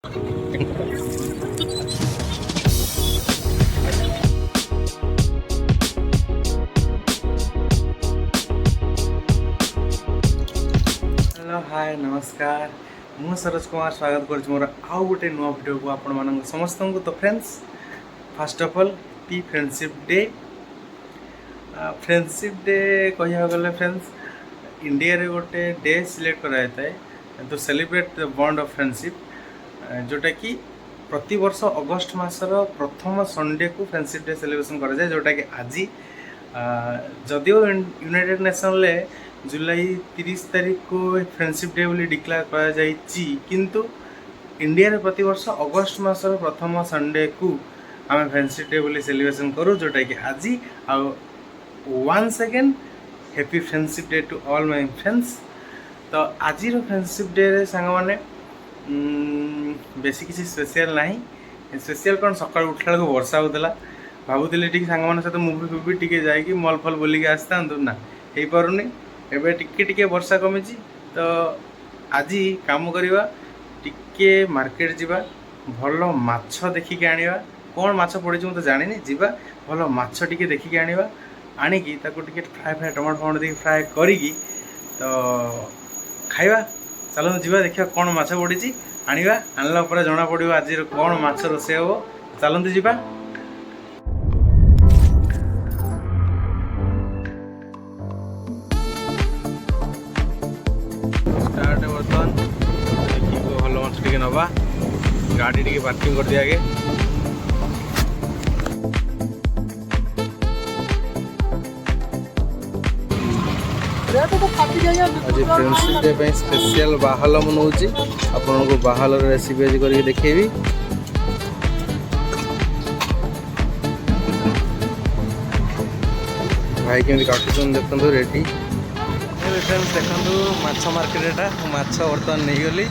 हाय नमस्कार मु सरोज कुमार स्वागत कर मोर आउ गोटे नुआ वीडियो को आपण मान समस्त को। तो friends first of all P friendship day कह गले फ्रेंड्स इंडिया रे गोटे डे सिलेक्ट कराए तो celebrate the bond of friendship जोटा कि प्रति वर्ष अगस्ट मासर प्रथम संडे को फ्रेंडशिप डे सेलिब्रेशन करा जाए जोटा कि आज जदिव यूनाइटेड नेशन ले जुलाई 30 तारीख को फ्रेंडशिप डे बोली डिक्लेयर करा जाइछि किंतु इंडिया रे प्रति वर्ष अगस्ट मासर प्रथम संडे को आम फ्रेंडशिप डे बोली सेलिब्रेशन करूँ जोटा कि आज once again happy friendship day to all my friends. तो आज फ्रेंडशिप डे रे सांग माने बेसी किसी स्पेशल नहीं स्पेशल कौन सकाळ उठला को वर्षा होतला भाबुतली टिके सांग माने सहित मूवी फूवी टिके जाइकी मॉल फॉल बोलिक आस्ता ना हे पारुनी एबे टिके टिके वर्षा कमी तो आज काम करवा टिके मार्केट जीवा भल माछ देखिक आनिबा कौन माछ पड़ी तो जानी जीवा भल माछ टिके देखिक आनिबा आनिकी ताको टिके फ्राए फ्राए टमाटो फमाटो देखिए फ्राए करिकी तो खाइबा चलो जीवा देखिए कौन माछ पड़ी आनिबा आनला पर जना पड़ो आज कौन माछ रोसे हम चलते जीवा। बर्तमान भल माछ टे नवा गाड़ी टे पार्किंग कर दिया आगे आज फ्रेंडशिप डे स्पेशल बाहल मनाऊँगी आपन को बाहल रेसिपी आज करके देखेबी। भाई केमती काटुन देखते रेडी फ्रेंड्स देखो माछ मार्केट एटा माछ बर्तमान नहीं गली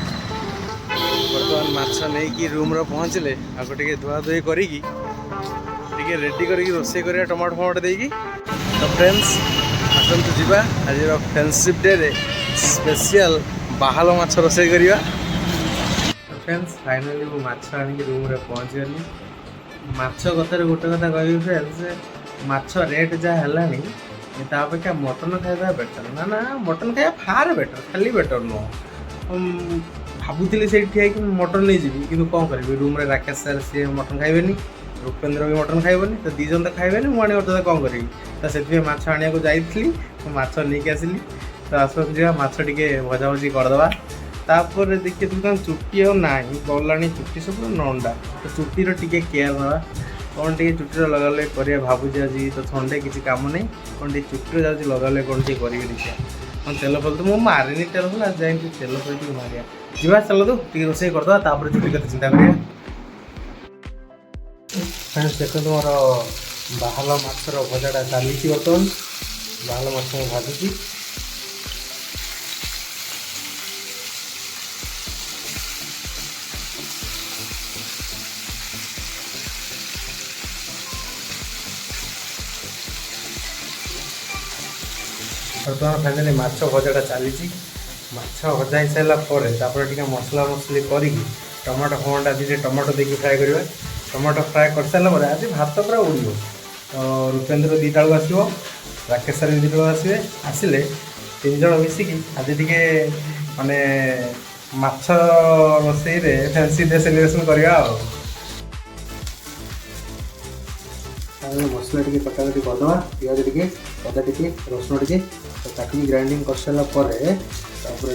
बर्तमान माछ नहीं कि रूम रे पहुँचले आगे टे धुआ धुई करी रेडी करके रोसे करिया टमाटो फमाटो देकी। तो फ्रेंड्स आसतु जीवा आज फ्रेंडशिप डे रे स्पेशल बाहल माछ रोसे करिया। फ्रेंड्स फाइनली वो माछ आनिक रूम रे पहुँच गली माछ कथार गोटे कथा कहबी फ्रेंड्स माछ रेट जहाँ है अपेक्षा मटन खाଇବା बेटर ना ना मटन खाଇବା फार बेटर खाली बेटर नुह भावुली से मटन नहीं जीवी कि कौन करी रूम रे राकेश सर सी मटन खाइबेनी रूपेन्द्र भी मटन खाइबनी तो दी जन तो खाइबेनी मुझे कौन करी तो से माछ आने को जाइली माछ नहीं आसिली तो आसपास जा माछ टे भजा भजी करदे तापर देखिए तुम चुट्टी ना गला चुट्टी सब नंडा तो चुट्टीर टे केयर ना कौन टे चुट्टी लगाले कर भावुँ आज तो संडे किसी काम नहीं कौन टे चुट्टी जाऊँगी लगाले कौन टे करें देखिए तेल फल तो मुझे मारिनी तेल फल आज जाए तेल फल टे मारिया जीवा चलो तो टे रोसे करदे चुट्टी कत चिंता करिया। फ्रेंड्स देखो मोर बाहल माछर भजाटा चली बर्तमान बाहल माछ मैं भाजुची बर्तमान फाइनाली माछ भजाटा चली माछ भजा हो सारापर टे मसला मसली करी टमाटो फमाटो आज टमाटो देके फ्राए करवा टमाटो फ्राए कर सारापर आज भात पूरा उड़ तो रूपेन्द्र दीटा बेलू आसो राकेश सर भी दीटा आसवे आसिले तीन जन मिसिकी आज टे माने माछ रोसई फ्रेंडशिप डे सेलिब्रेशन करवा मसला टे कटाकटी करदे पिज टे अदा टे रसुण टे काटिक ग्राइंडिंग कर सारापर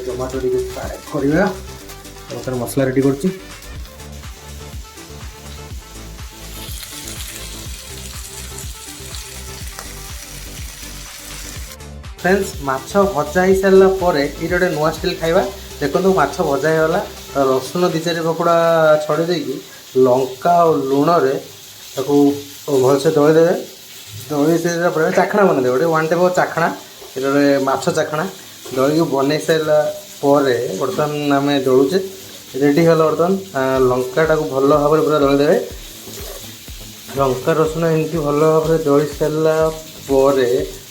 टमाटो टे फ्राए करवा मसला रेडी कर फ्रेंड्स माछ भजा हो सारापर ये गोटे नुआ स्टाइल खाଇବା देखो माछ भजा होगा रसुण दी चार पकड़ा छड़े देकी लंका और लुण भलसे दलीदेवे दली सारापर चाखणा बनदे गोटे वन टाइप चाखणा ये माछ चाखणा दलिक बन सारापर बर्तमान आम दलुचे रेडी है बर्तमान लंका भल भाव पूरा दलीदेवे लंका रसुण एमती भल भाव दली सारापर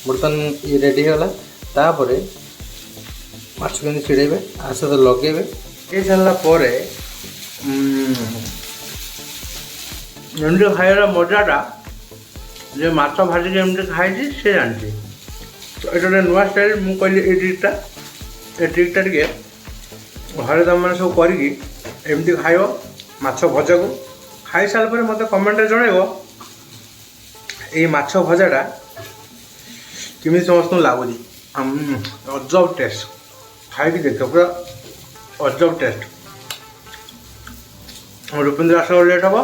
बर्तमान ये रेडी है तापर माछ के छिड़े आस तो लगे सारापर ଏମିତି ଖାଇବାର ମଜାଟା ଯେ ମାଛ ଭାଜିକି ଏମିତି ଖାଇଛି ସେ ଜାଣିଛି। ତ ଏଇଟା ଗୋଟେ ନୂଆ ଷ୍ଟାଇଲ୍। ମୁଁ କହିଲି ଏ ଟ୍ରିକ୍ଟା ଟିକେ ଘରେ ତୁମମାନେ ସବୁ କରିକି ଏମିତି ଖାଇବ ମାଛ ଭଜାକୁ। ଖାଇସାରିଲା ପରେ ମୋତେ କମେଣ୍ଟରେ ଜଣାଇବ ଏଇ ମାଛ ଭଜାଟା କେମିତି ସମସ୍ତଙ୍କୁ ଲାଗୁଛି। ଅଜବ ଟେଷ୍ଟ, ଖାଇକି ଦେଖ, ପୁରା ଅଜବ ଟେଷ୍ଟ। ରୂପେନ୍ଦ୍ର ଆସିବାକୁ ଲେଟ୍ ହେବ,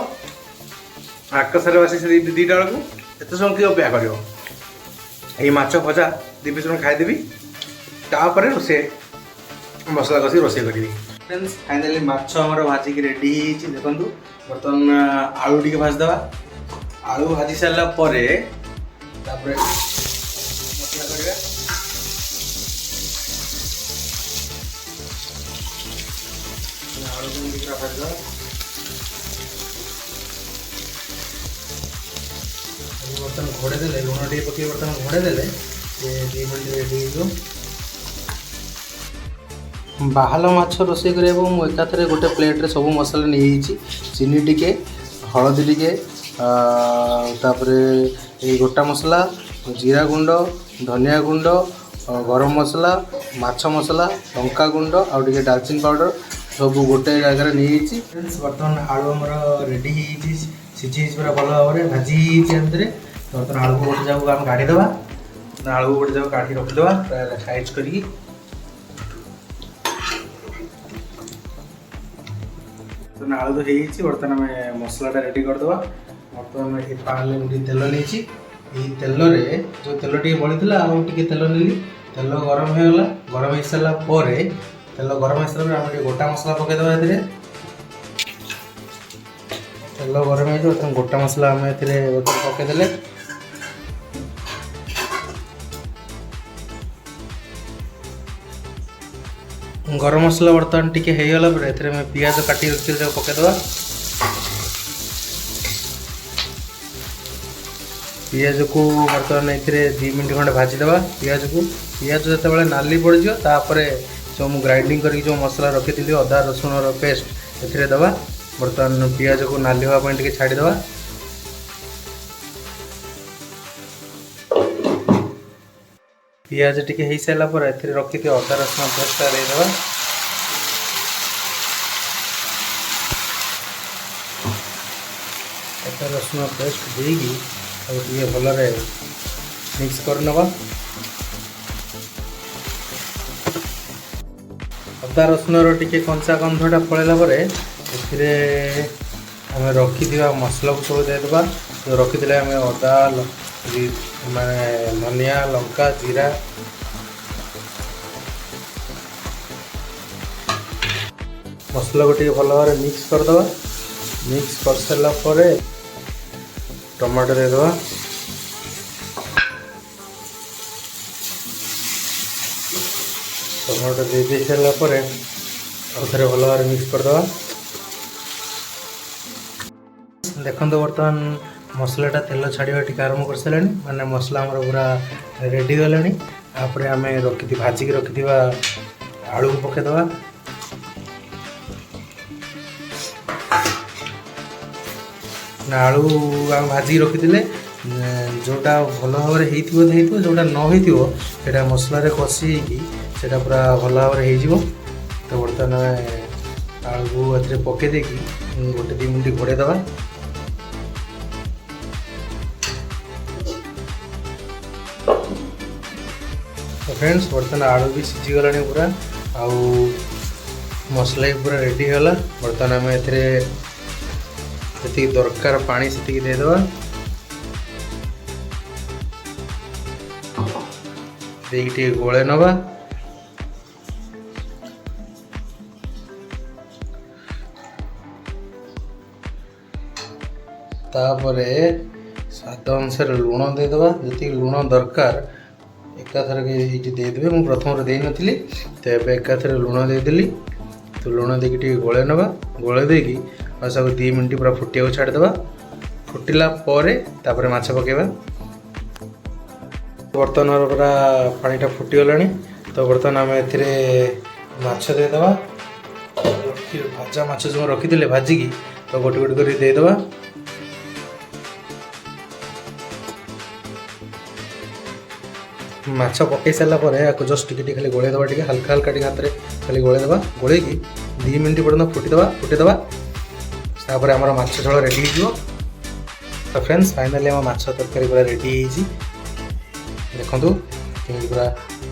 ଆକାଶରେ ବସି ସେ 2ଟା ବେଳକୁ। ଏତେ ସମୟ କିଏ ଅପେକ୍ଷା କରିବ? ଏଇ ମାଛ ଭଜା 2 ପିସ୍ ଖାଇଦେବି, ତାପରେ ରୋଷେଇ ମସଲା କଷି ରୋଷେଇ କରିବି। ଫ୍ରେଣ୍ଡସ୍, ଫାଇନାଲି ମାଛ ଆମର ଭାଜିକି ରେଡ଼ି ହେଇଯାଇଛି। ଦେଖନ୍ତୁ, ବର୍ତ୍ତମାନ ଆଳୁ ଟିକେ ଭାଜିଦେବା। ଆଳୁ ଭାଜି ସାରିଲା ପରେ ତାପରେ ମସଲା କରିବା। ଆଳୁକୁ ଟିକେ ଭାଜିଦେବା। ବର୍ତ୍ତମାନ ଘୋଡ଼େଇ ଦେଲେ, ଲୁଣ ଟିକେ ପକେଇ ବର୍ତ୍ତମାନ ଘୋଡ଼େଇ ଦେଲେ ସେ 2 ମିନିଟ୍ ରେଡ଼ି ହେଇଯିବ। ବାହାଲ ମାଛ ରୋଷେଇ କରିବାକୁ ମୁଁ ଏକାଥରେ ଗୋଟେ ପ୍ଲେଟ୍ରେ ସବୁ ମସଲା ନେଇଯାଇଛି। ଚିନି ଟିକେ, ହଳଦୀ ଟିକେ, ତାପରେ ଏଇ ଗୋଟା ମସଲା, ଜିରା ଗୁଣ୍ଡ, ଧନିଆ ଗୁଣ୍ଡ, ଗରମ ମସଲା, ମାଛ ମସଲା, ଲଙ୍କା ଗୁଣ୍ଡ ଆଉ ଟିକେ ଡାଲଚିନି ପାଉଡ଼ର ସବୁ ଗୋଟେ ଜାଗାରେ ନେଇଯାଇଛି। ବର୍ତ୍ତମାନ ଆଳୁ ଆମର ରେଡ଼ି ହେଇଯାଇଛି, ସିଝି ହେଇଛି ପୁରା ଭଲ ଭାବରେ, ଭାଜି ହେଇଯାଇଛି ଏମିତିରେ। ବର୍ତ୍ତମାନ ଆଳୁକୁ ଗୋଟେ ଜାଗାକୁ ଆମେ କାଢ଼ିଦେବା। ଆଳୁକୁ ଗୋଟେ ଜାଗାକୁ କାଢ଼ି ରଖିଦେବା ସାଇଜ୍ କରିକି। ଆଳୁ ତ ହେଇଯାଇଛି, ବର୍ତ୍ତମାନ ଆମେ ମସଲାଟା ରେଡ଼ି କରିଦେବା। ବର୍ତ୍ତମାନ ଏ ପାଣିରେ ମୁଁ ଟିକେ ତେଲ ନେଇଛି। ଏଇ ତେଲରେ ଯେଉଁ ତେଲ ଟିକେ ବଳିଥିଲା ଆଉ ଟିକେ ତେଲ ନେଲି। ତେଲ ଗରମ ହେଇଗଲା। ଗରମ ହେଇସାରିଲା ପରେ ଆମେ ଟିକେ ଗୋଟା ମସଲା ପକାଇଦେବା ଏଥିରେ। ତେଲ ଗରମ ହେଇଯିବ, ବର୍ତ୍ତମାନ ଗୋଟା ମସଲା ଆମେ ଏଥିରେ ପକାଇଦେଲେ। ଗରମ ମସଲା ବର୍ତ୍ତମାନ ଟିକେ ହେଇଗଲା ପରେ ଏଥିରେ ଆମେ ପିଆଜ କାଟି ରଖିଥିଲେ ତାକୁ ପକାଇଦେବା। ପିଆଜକୁ ବର୍ତ୍ତମାନ ଏଥିରେ 2 ମିନିଟ୍ ଖଣ୍ଡେ ଭାଜିଦେବା। ପିଆଜ ଯେତେବେଳେ ନାଲି ପଡ଼ିଯିବ ତାପରେ ଯେଉଁ ମୁଁ ଗ୍ରାଇଣ୍ଡିଙ୍ଗ କରିକି ଯେଉଁ ମସଲା ରଖିଥିଲି ଅଦା ରସୁଣର ପେଷ୍ଟ ଏଥିରେ ଦେବା। ବର୍ତ୍ତମାନ ପିଆଜକୁ ନାଲି ହେବା ପାଇଁ ଟିକେ ଛାଡ଼ିଦେବା। ପିଆଜ ଟିକେ ହେଇସାରିଲା ପରେ ଏଥିରେ ରଖିଥିବା ଅଦା ରସୁଣ ପେଷ୍ଟଟା ଦେଇଦେବା। ଅଦା ରସୁଣ ପେଷ୍ଟ ଦେଇକି ତାକୁ ଟିକେ ଭଲରେ ମିକ୍ସ କରିନେବା। ଅଦା ରସୁଣର ଟିକେ କଞ୍ଚା ଗନ୍ଧଟା ପଳେଇଲା ପରେ ଏଥିରେ ଆମେ ରଖିଥିବା ମସଲାକୁ ସବୁ ଦେଇଦେବା। ରଖିଥିଲେ ଆମେ ଅଦା, ମାନେ ଧନିଆ, ଲଙ୍କା, ଜିରା, ମସଲାକୁ ଟିକେ ଭଲ ଭାବରେ ମିକ୍ସ କରିଦେବା। ମିକ୍ସ କରିସାରିଲା ପରେ ଟମାଟୋ ଦେଇଦେବା। ଟମାଟୋ ଦେଇ ସାରିଲା ପରେ ଆଉ ଥରେ ଭଲ ଭାବରେ ମିକ୍ସ କରିଦେବା। ଦେଖନ୍ତୁ, ବର୍ତ୍ତମାନ ମସଲାଟା ତେଲ ଛାଡ଼ିବା ଟିକେ ଆରମ୍ଭ କରିସାରିଲାଣି, ମାନେ ମସଲା ଆମର ପୁରା ରେଡ଼ି ଗଲାଣି। ତାପରେ ଆମେ ଭାଜିକି ରଖିଥିବା ଆଳୁକୁ ପକାଇଦେବା। ଆଳୁ ଆମେ ଭାଜିକି ରଖିଥିଲେ, ଯେଉଁଟା ଭଲ ଭାବରେ ହେଇଥିବ, ଯେଉଁଟା ନ ହେଇଥିବ ସେଇଟା ମସଲାରେ କଷି ହେଇକି ସେଇଟା ପୁରା ଭଲ ଭାବରେ ହେଇଯିବ। ତ ବର୍ତ୍ତମାନ ଆଳୁକୁ ଏଥିରେ ପକାଇ ଦେଇକି 1-2 ମିନିଟ୍ ଘୋଡ଼େଇ ଦେବା। फ्रेंड्स, बर्तमान आलू भी सीझीगला पूरा आउ मसला भी पूरा रेडी होगा। बर्तमान आम ए दरकार पानी से देदेवा। गोले नवा तापरे स्वाद अनुसार लुण देदेवा। जी लुण दरकार एकाथर के देदेवे। मुझे प्रथम दे नी तो एकाथर लुण देदेली। तो लुण देकी गोले नवा। गोले देकी सब 2 मिनट पूरा फुटिया छाड़देवा। फुटिला तापर माछ पकेबा। बर्तमान पूरा पानीटा फुटीगला। तो बर्तमान आम ए माछ देदेवा। ଭଜା ମାଛ ଯେଉଁ ରଖିଥିଲେ ଭାଜିକି ତ ଗୋଟେ ଗୋଟେ କରି ଦେଇଦେବା। ମାଛ ପକାଇ ସାରିଲା ପରେ ଆକୁ ଜଷ୍ଟ ଟିକେ ଟିକେ ଖାଲି ଗୋଳେଇ ଦେବା, ଟିକେ ହାଲକା ହାଲକା ଟିକେ ହାତରେ ଖାଲି ଗୋଳେଇ ଦେବା। ଗୋଳେଇକି 2 ମିନିଟ୍ ପର୍ଯ୍ୟନ୍ତ ଫୁଟିଦେବା। ତାପରେ ଆମର ମାଛ ଝୋଳ ରେଡ଼ି ହେଇଯିବ। ତ ଫ୍ରେଣ୍ଡସ୍ ଫାଇନାଲି ଆମ ମାଛ ତରକାରୀ ପୁରା ରେଡ଼ି ହେଇଛି। ଦେଖନ୍ତୁ କେମିତି ପୁରା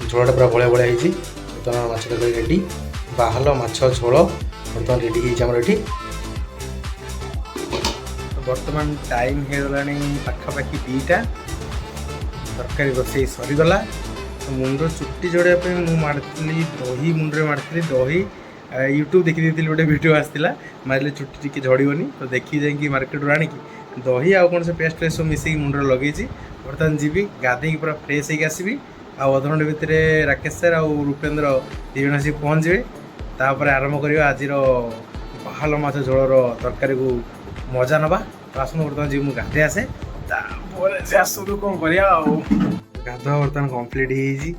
ଝୋଳଟା ପୁରା ବଳିଆ ବଳିଆ ହେଇଛି। ବର୍ତ୍ତମାନ ମାଛ ତରକାରୀ ରେଡ଼ି, ବାହାଲ ମାଛ ଝୋଳ ବର୍ତ୍ତମାନ ରେଡ଼ି ହେଇଛି ଆମର ଏଠି। ବର୍ତ୍ତମାନ ଟାଇମ୍ ହେଇଗଲାଣି ପାଖାପାଖି 2ଟା। ତରକାରୀ ରୋଷେଇ ସରିଗଲା। ମୁଣ୍ଡ ଚୁଟି ଯୋଡ଼ିବା ପାଇଁ ମୁଁ ମାରିଥିଲି ଦହି, ମୁଣ୍ଡରେ ମାରିଥିଲି ଦହି। ୟୁଟ୍ୟୁବ୍ ଦେଖିଦେଇଥିଲି, ଗୋଟେ ଭିଡ଼ିଓ ଆସିଥିଲା, ମାରିଲେ ଚୁଟି ଟିକେ ଝଡ଼ିବନି। ତ ଦେଖି ଯାଇକି ମାର୍କେଟରୁ ଆଣିକି ଦହି ଆଉ କ'ଣ ସେ ପେଷ୍ଟ ସବୁ ମିଶେଇକି ମୁଣ୍ଡରେ ଲଗେଇଛି। ବର୍ତ୍ତମାନ ଯିବି ଗାଧେଇକି ପୁରା ଫ୍ରେଶ୍ ହେଇକି ଆସିବି। ଆଉ ଅଧଘଣ୍ଟେ ଭିତରେ ରାକେଶ ସାର୍ ଆଉ ରୂପେନ୍ଦ୍ର 2 ଜଣ ଆସିକି ପହଞ୍ଚିବେ। ତାପରେ ଆରମ୍ଭ କରିବା ଆଜିର ବାହାଲ ମାଛ ଝୋଳର ତରକାରୀକୁ ମଜା ନେବା। ତ ଆସନ୍ତୁ ବର୍ତ୍ତମାନ ଯିବି ମୁଁ ଗାଧେଇ ଆସେ, ତାପରେ ସେ ଆସନ୍ତୁ କ'ଣ କରିବା ଆଉ। ଗାଧୁଆ ବର୍ତ୍ତମାନ କମ୍ପ୍ଲିଟ୍ ହେଇଯାଇଛି।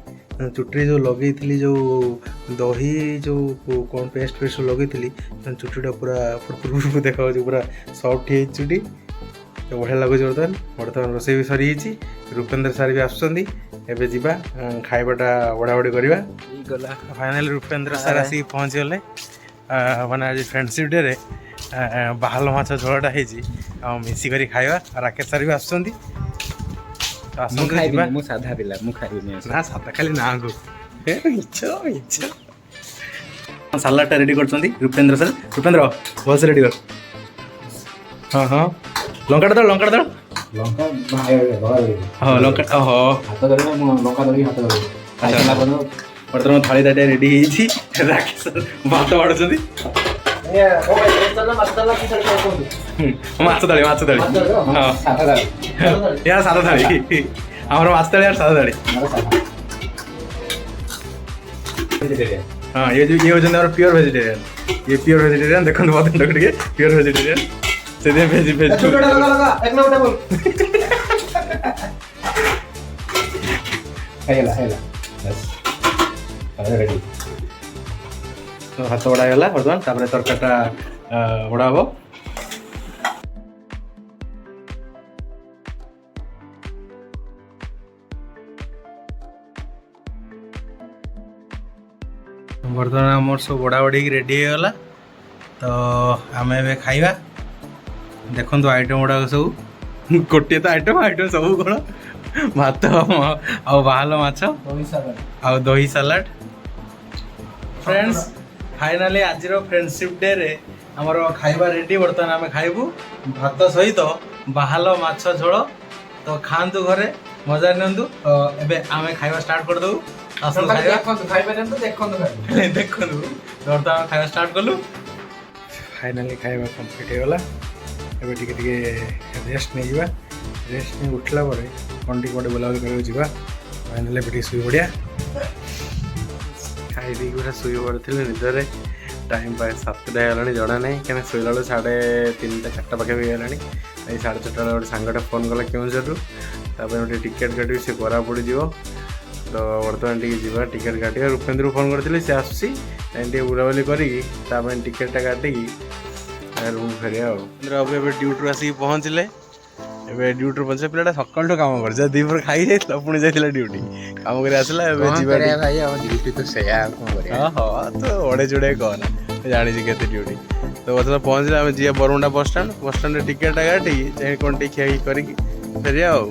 ଚୁଟିରେ ଯେଉଁ ଲଗେଇଥିଲି ଯେଉଁ ଦହି ଯେଉଁ କ'ଣ ପେଷ୍ଟ ଲଗେଇଥିଲି, ଚୁଟିଟା ପୁରା ଫୁଟଫୁଟ ଦେଖାଯାଉଛି, ପୁରା ସଫ୍ଟ ହେଇଛି ଚୁଟି। ତ ବଢ଼ିଆ ଲାଗୁଛି। ବର୍ତ୍ତମାନ ରୋଷେଇ ବି ସରିଯାଇଛି। ରୂପେନ୍ଦ୍ର ସାର୍ ବି ଆସୁଛନ୍ତି। ଏବେ ଯିବା ଖାଇବାଟା ବଢ଼ାବଢ଼ି କରିବା। ଗଲା ଫାଇନାଲି ରୂପେନ୍ଦ୍ର ସାର୍ ଆସିକି ପହଞ୍ଚିଗଲେ। ମାନେ ଆଜି ଫ୍ରେଣ୍ଡସିପ୍ ଡେରେ ବାହାଲ ମାଛ ଝୋଳଟା ହେଇଛି, ଆଉ ମିଶିକରି ଖାଇବା। ରାକେଶ ସାର୍ ବି ଆସୁଛନ୍ତି। ମୁଁ ସାଧା ପିଲା, ମୁଁ ଖାଇବିନି। ନା ସାଧା ଖାଲି ନାଁକୁ ସାଲାଡ଼ଟା ରେଡ଼ି କରୁଛନ୍ତି ରୂପେନ୍ଦ୍ର ସାର୍। ରୂପେନ୍ଦ୍ର ଭଲସେ ରେଡ଼ି କର। ହଁ ହଁ, ଲଙ୍କାଟା ଦଳ ଲଙ୍କା ହଁ ଲଙ୍କା ହାତ ଧରିବ, ମୁଁ ଲଙ୍କା ଧରିକି ହାତ ଧରିବି। ବର୍ତ୍ତମାନ ଥାଳିଟା ରେଡ଼ି ହେଇଛି। ରାକେଶ ସାର୍ ଭାତ ବାଢ଼ୁଛନ୍ତି। ମାଛ ଥାଳି ହଁ ୟା ସାଧା ଥାଳି, ଆମର ମାଛ ଥାଳି আর ସାଧା ଥାଳି। ହଁ ଇଏ ହେଉଛନ୍ତି ଆମର ପିଓର ଭେଜିଟେରିଆନ୍। ଇଏ ପିଓର ଭେଜିଟେରିଆନ୍। ଦେଖନ୍ତୁ ମୋତେ ଟିକେ ପିଓର ଭେଜିଟେରିଆନ୍, ସେଥିପାଇଁ ଭେଜ ଭାତ ବଡ଼ା ହେଇଗଲା। ବର୍ତ୍ତମାନ ତାପରେ ତରକାରୀଟା ବଡ଼ା ହେବ। ବର୍ତ୍ତମାନ ଆମର ସବୁ ବଡ଼ା ବଢ଼ିକି ରେଡ଼ି ହେଇଗଲା। ତ ଆମେ ଏବେ ଖାଇବା। ଦେଖନ୍ତୁ ଆଇଟମ୍ ଗୁଡ଼ାକ ସବୁ, ଗୋଟିଏ ତ ଆଇଟମ୍ ସବୁ କ'ଣ, ଭାତ ଆଉ ବାହାଲ ମାଛ ଆଉ ଦହି ସାଲାଡ଼। ଫ୍ରେଣ୍ଡସ୍ ଫାଇନାଲି ଆଜିର ଫ୍ରେଣ୍ଡସିପ୍ ଡେରେ ଆମର ଖାଇବା ରେଡ଼ି। ବର୍ତ୍ତମାନ ଆମେ ଖାଇବୁ ଭାତ ସହିତ ବାହାଲ ମାଛ ଝୋଳ। ତ ଖାଆନ୍ତୁ ଘରେ, ମଜା ନିଅନ୍ତୁ। ତ ଏବେ ଆମେ ଖାଇବା ଷ୍ଟାର୍ଟ କରିଦେବୁ। ଆସନ୍ତୁ ଦେଖନ୍ତୁ ବର୍ତ୍ତମାନ ଖାଇବା ଷ୍ଟାର୍ଟ କଲୁ। ଫାଇନାଲି ଖାଇବା କମ୍ପ୍ଲିଟ୍ ହେଇଗଲା। ଏବେ ଟିକେ ଟିକେ ରେଷ୍ଟ ନେଇଯିବା। ରେଷ୍ଟ ନେଇ ଉଠିଲା ପରେ କ'ଣ ଟିକେ ଗୋଟେ ବୁଲାବୁଲି କରିବାକୁ ଯିବା। ଫାଇନାଲି ଏବେ ଟିକେ ଶୋଇ ପଡ଼ିବା। ଖାଇ ଦେଇକି ପୁରା ଶୋଇ ପଡ଼ିଥିଲେ ନିଦରେ। ଟାଇମ୍ ପ୍ରାୟ 7ଟା ହେଇଗଲାଣି, ଜଣା ନାହିଁ। କାହିଁକିନା ଶୋଇଲା ବେଳକୁ 3:30 4ଟା ପାଖାପାଖି ହେଇଗଲାଣି। ଏଇ 4:30 ବେଳେ ଗୋଟେ ସାଙ୍ଗଟା ଫୋନ୍ କଲା କେଉଁଝରରୁ, ତାପରେ ଗୋଟେ ଟିକେଟ୍ କାଟିବି, ସେ କୋରାପୁଟ ଯିବ। ତ ବର୍ତ୍ତମାନ ଟିକେ ଯିବା ଟିକେଟ୍ କାଟିବା। ରୂପେନ୍ଦ୍ରକୁ ଫୋନ୍ କରିଥିଲି, ସେ ଆସୁଛି। ଟିକେ ବୁଲାବୁଲି କରିକି ତା ପାଇଁ ଟିକେଟ୍ଟା କାଟିକି ରୁମ୍ ଫେରିବା ଆଉ। ବାବୁ ଏବେ ଡ୍ୟୁଟିରୁ ଆସିକି ପହଞ୍ଚିଲେ। ଏବେ ଡ୍ୟୁଟିରୁ ପହଞ୍ଚିଲେ, ପିଲାଟା ସକାଳଠୁ କାମ କରିଛି। ଦ୍ୱିପହର ଖାଇ ଯାଇଥିଲା, ପୁଣି ଯାଇଥିଲା ଡ୍ୟୁଟି କାମ କରି ଆସିଲା। ଏବେ ଯିବା ଭାଇ, ଆମ ଡ୍ୟୁଟି ତ ସେଇଆ, କ'ଣ କରିବା। ହଁ ତ ଅଡ଼େ ଚୁଡ଼େ କହନା, ଜାଣିଛି କେତେ ଡ୍ୟୁଟି। ତ ବର୍ତ୍ତମାନ ପହଞ୍ଚିଲେ ଆମେ ଯିବା ବରମୁଣ୍ଡା ବସଷ୍ଟାଣ୍ଡରେ ଟିକେଟ୍ଟା କାଟିକି ଯାଇ କ'ଣ ଟିକେ ଖିଆ କରିକି ଫେରିବା ଆଉ।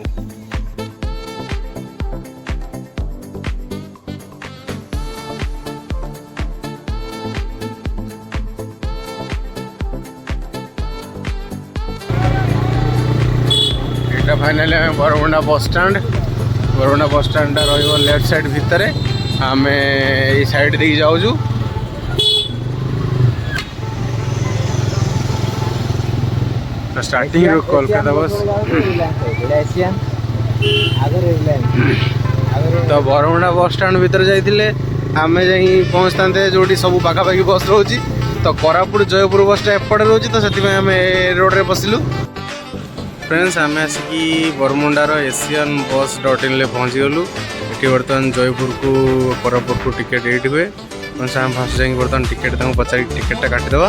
फाइनाली आम बरमुंडा बसस्टाण्डटा रही लेफ्ट साइड भितर, आम ये साइड दे जाऊँ। स्टार्टिंग कोलकाता बस तो बरमुंडा बसस्टाण्ड भितर जाइए आम जा पहुँचता जो सब पाखापाखि बस रोच। तो कोरापुट जयपुर बसटा एपटे रोच, तो से आम रोड्रे बसिलु। फ्रेंड्स आम आसिकी बरमुंडार asianbus.in पहुँचीगलु। ये बर्तमान जयपुर को कोरापुट को टिकेट ये हुए। ଆମେ ଫାଷ୍ଟ ଯାଇକି ବର୍ତ୍ତମାନ ଟିକେଟ୍ ତାଙ୍କୁ ପଚାରି ଟିକେଟ୍ଟା କାଟିଦେବା।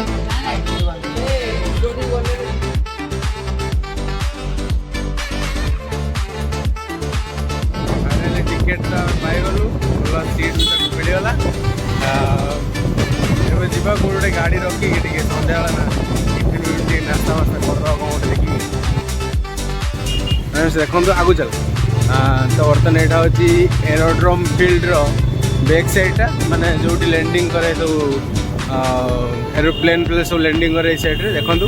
ଫାଇନାଲି ଟିକେଟ୍ଟା ପାଇଗଲୁ, ଭଲ ସିଟ୍ ତାକୁ ମିଳିଗଲା। ଏବେ ଯିବା କୋଉଠି ଗୋଟେ ଗାଡ଼ି ରଖିକି ଟିକେ ସନ୍ଧ୍ୟାବେଳେ ନା ଟିଫିନ୍ ଟିକେ ନାସ୍ତା ଫାସ୍ତା କରିଦେବା କ'ଣ ଗୋଟେ ଦେଖିକି। ଦେଖନ୍ତୁ ଆଗକୁ ଚାଲ। ତ ବର୍ତ୍ତମାନ ଏଇଟା ହେଉଛି ଏରୋଡ୍ରୋମ୍ ଫିଲ୍ଡର ବ୍ୟାକ୍ ସାଇଡ଼୍ଟା, ମାନେ ଯେଉଁଠି ଲ୍ୟାଣ୍ଡିଂ କରେ ସବୁ ଏରୋପ୍ଲେନ୍ ସବୁ ଲ୍ୟାଣ୍ଡିଂ କରେ ଏଇ ସାଇଡ଼୍ରେ। ଦେଖନ୍ତୁ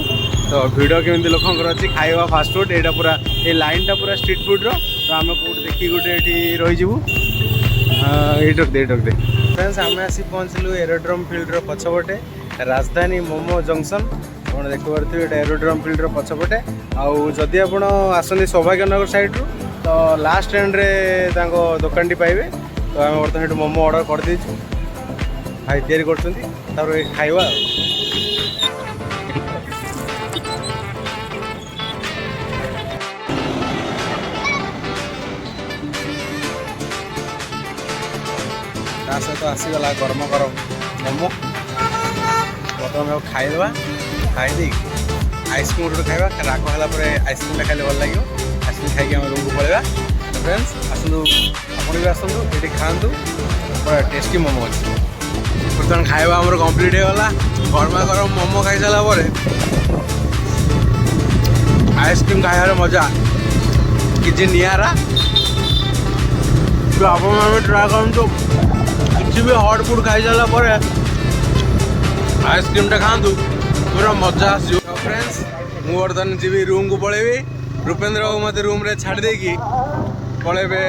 ତ ଭିଡ଼ କେମିତି ଲୋକଙ୍କର ଅଛି। ଖାଇବା ଫାଷ୍ଟଫୁଡ଼୍ ଏଇଟା ପୁରା ଏଇ ଲାଇନ୍ଟା ପୁରା ଷ୍ଟ୍ରିଟ୍ ଫୁଡ଼୍ର। ତ ଆମେ କେଉଁଠି ଦେଖିକି ଗୋଟେ ଏଠି ରହିଯିବୁ। ଏଇଠି ରଖିଦେ ଫ୍ରେଣ୍ଡସ୍, ଆମେ ଆସି ପହଞ୍ଚିଲୁ ଏରୋଡ୍ରୋମ୍ ଫିଲ୍ଡର ପଛପଟେ ରାଜଧାନୀ ମୋମୋ ଜଙ୍କସନ୍। ଆପଣ ଦେଖିପାରୁଥିବେ ଏଇଟା ଏରୋଡ୍ରୋମ୍ ଫିଲ୍ଡର ପଛପଟେ। ଆଉ ଯଦି ଆପଣ ଆସନ୍ତି ସୌଭାଗ୍ୟନଗର ସାଇଡ଼୍ରୁ ତ ଲାଷ୍ଟ ଏଣ୍ଡରେ ତାଙ୍କ ଦୋକାନଟି ପାଇବେ। ତ ଆମେ ବର୍ତ୍ତମାନ ଏଠି ମୋମୋ ଅର୍ଡ଼ର କରିଦେଇଛୁ, ଭାଇ ତିଆରି କରୁଛନ୍ତି, ତାପରେ ଖାଇବା ଆଉ। ତା ସହିତ ଆସିଗଲା ଗରମ ଗରମ ମୋମୋ। ବର୍ତ୍ତମାନ ଆମେ ଖାଇଦେବା, ଖାଇଦେଇକି ଆଇସ୍କ୍ରିମ୍ ଗୋଟେ ଖାଇବା। ରାଗ ହେଲା ପରେ ଆଇସ୍କ୍ରିମ୍ଟା ଖାଇଲେ ଭଲ ଲାଗିବ। ଆଇସ୍କ୍ରିମ୍ ଖାଇକି ଆମେ ରୁମ୍କୁ ପଳେଇବା। ଫ୍ରେଣ୍ଡସ୍ ଆସନ୍ତୁ, ଆପଣ ବି ଆସନ୍ତୁ, ଏଠି ଖାଆନ୍ତୁ, ପୁରା ଟେଷ୍ଟି ମୋମୋ ଅଛି। ବର୍ତ୍ତମାନ ଖାଇବା ଆମର କମ୍ପ୍ଲିଟ୍ ହେଇଗଲା। ଗରମା ଗରମ ମୋମୋ ଖାଇସାରିଲା ପରେ ଆଇସ୍କ୍ରିମ୍ ଖାଇବାର ମଜା କିଛି ନିଆରା। ତ ଆପଣମାନେ ଟ୍ରାଏ କରନ୍ତୁ, କିଛି ବି ହଟ୍ ଫୁଡ଼୍ ଖାଇସାରିଲା ପରେ ଆଇସ୍କ୍ରିମ୍ଟା ଖାଆନ୍ତୁ, ପୁରା ମଜା ଆସିବ। ତ ଫ୍ରେଣ୍ଡସ୍ ମୁଁ ବର୍ତ୍ତମାନ ଯିବି ରୁମ୍କୁ ପଳେଇବି। ରୂପେନ୍ଦ୍ର ବାବୁ ମୋତେ ରୁମ୍ରେ ଛାଡ଼ି ଦେଇକି ପଳେଇବେ,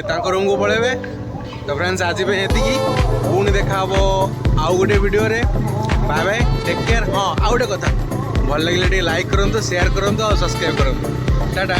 ତାଙ୍କ ରୁମ୍କୁ ପଳେଇବେ। ତ ଫ୍ରେଣ୍ଡସ୍ ଆଜି ପାଇଁ ଏତିକି, ପୁଣି ଦେଖା ହେବ ଆଉ ଗୋଟେ ଭିଡ଼ିଓରେ। Bye bye, take care. ହଁ ଆଉ ଗୋଟେ କଥା, ଭଲ ଲାଗିଲେ ଟିକେ ଲାଇକ୍ କରନ୍ତୁ, ସେୟାର କରନ୍ତୁ ଆଉ ସବସ୍କ୍ରାଇବ୍ କରନ୍ତୁ। ଟାଟା।